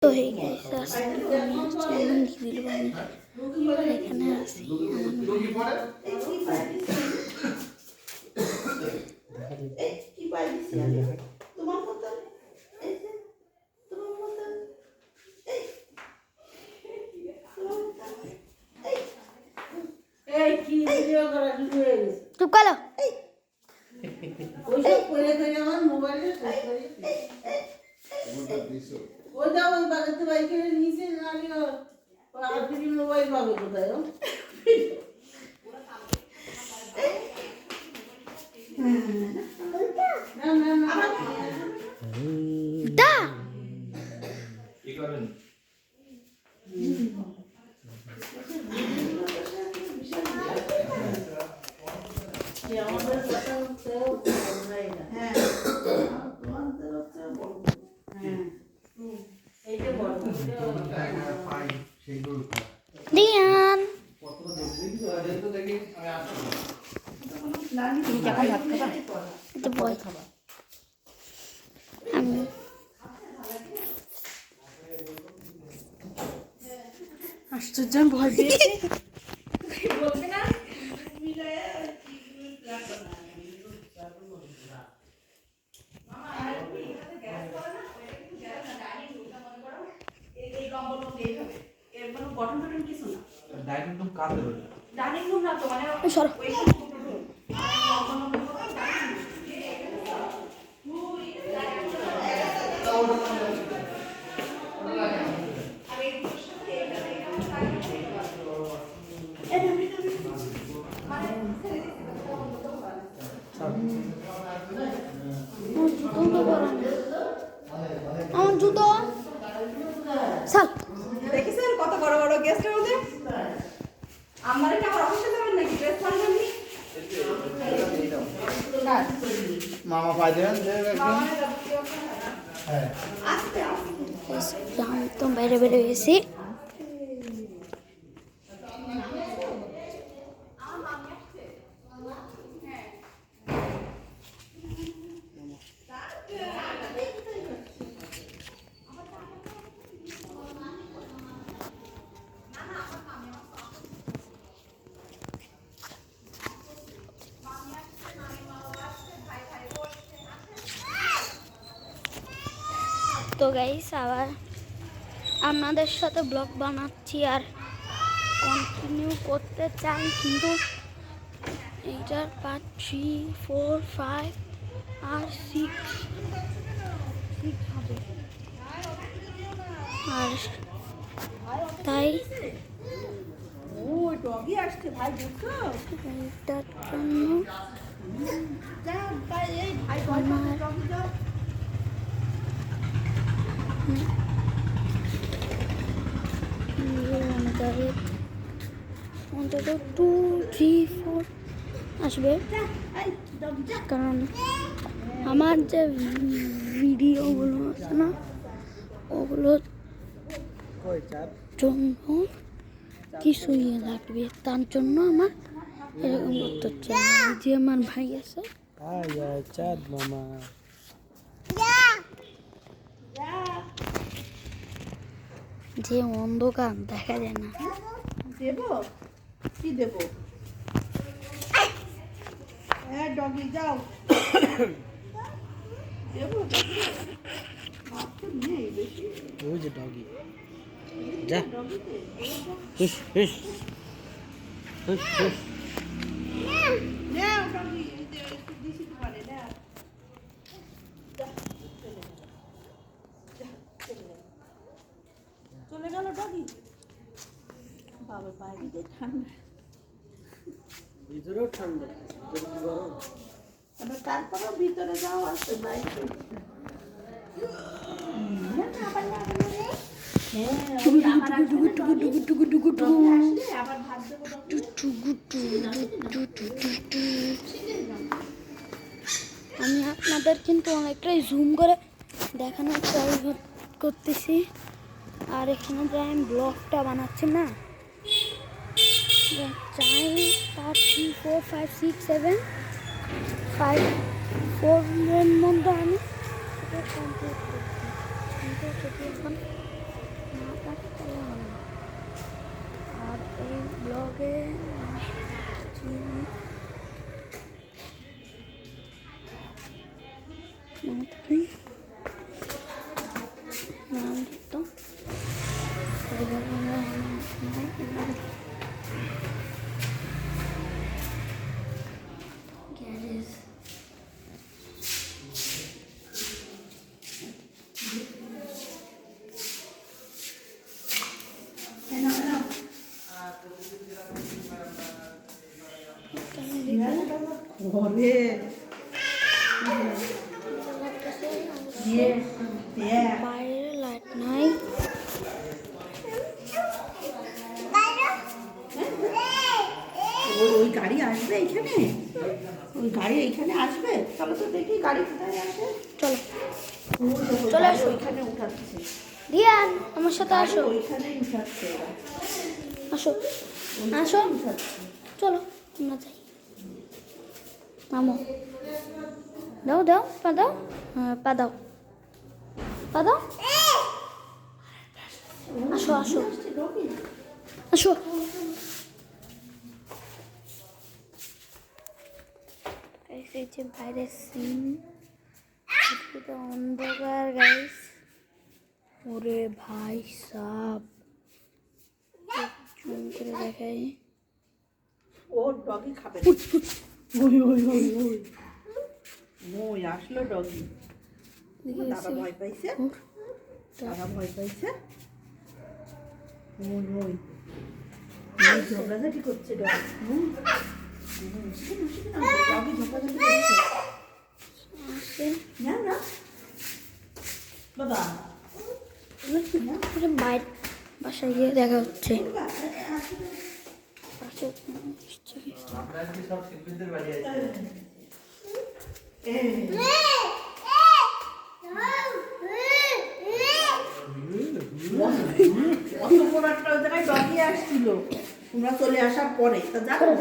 তো হয়ে গেছে দিদির বাড়ি এখানে আসি চুপ করো মোবাইল পাবে কোথায় Dian itu boy আশ্চর্য ভয় পেয়েছি আমার জুতো সাল দেখেছেন কত বড় বড় গেস্টের মধ্যে আমার কি আমার অফিসে যাবেন নাকি ড্রেস পরবেন নি মামা পাইছেন হ্যাঁ আস্তে তো বাইরে বের হয়েছি তো গাইস আবার আপনাদের সাথে ব্লগ বানাচ্ছি আর কন্টিনিউ করতে চাই কিন্তু এইটার পার্ট 3, 4, 5 আর 6 হবে আর তাই ওই ডগি আসছে ভাই দেখছো এইটার জন্য যা ভাই এই ভাই ডগি যাও অন্তত 2, 3, 4 আসবে কারণ আমার যে ভিডিওগুলো আছে না ওগুলোর জন্য কিছু ইয়ে লাগবে তার জন্য আমার এরকম করতে হচ্ছে যে আমার ভাই আছে চাঁদ মামা যে অন্ধকার দেখা যায় না দেবো কি দেবো হ্যাঁ ডগি যাও দেবো নেই বেশি ওই যে ডগি যা হুস হুস হুস হুস নাও ডগি দিছি তোমারে না চলে গেল ডগি বাবা বাইরে ঠান্ডা ভিতরেও ঠান্ডা গরম তারপরেও ভিতরে যাও আছে বাইরে আমি আপনাদের কিন্তু অনেকটাই জুম করে দেখানোর ট্রাই করতেছি আর এখানে যে আমি ব্লগটা বানাচ্ছি না চাই পার্ট 3, 4, 5, 6, 7, 5, 4 এর মধ্যে আমি কমপ্লিট করছি এখন বন্ধুত্ব। গ্যারেজ ঘরে বাইরে লাইট নাই। ওই গাড়ি আসবে এখানে, ওই গাড়ি এইখানে আসবে। চলো তো দেখি গাড়ি কোথায় আসে। চলো চলে চলে আসো, আসো। ওইখানে উঠাচ্ছে, রিয়ান আমার সাথে গাড়ি আসো, ওইখানেই উঠাচ্ছে ওরা। আসো ওইখানেই আসো, উঠাচ্ছে। চলো আমরা যাই। মামো দাও দাও পা দাও, হ্যাঁ পা দাও, পা দাও। আসো আসো আসো। Guys, এই যে বাইরের সিন, অন্ধকার গাইস। ওরে ভাই সাপ, জুম করে দেখাই। ও ডগি খাবে না। ওই ওই ওই ওই ওই আসলো ডগি। দাদা ভয় পাইছে, দাদা ভয় পাইছে। ওই ওই ওই ঝগড়াঝাটি করছে ডগি। ডগি ঝগড়াঝাটি করছে। আসে না না বাবা, বাইরে বাসায় গিয়ে দেখা হচ্ছে। পাশে আপনার কি সব শিল্পীদের বাড়ি আছে? অত বড় একটা ওই জায়গায় ডগি আসছিল, তোমরা চলে আসার পরে তা জানো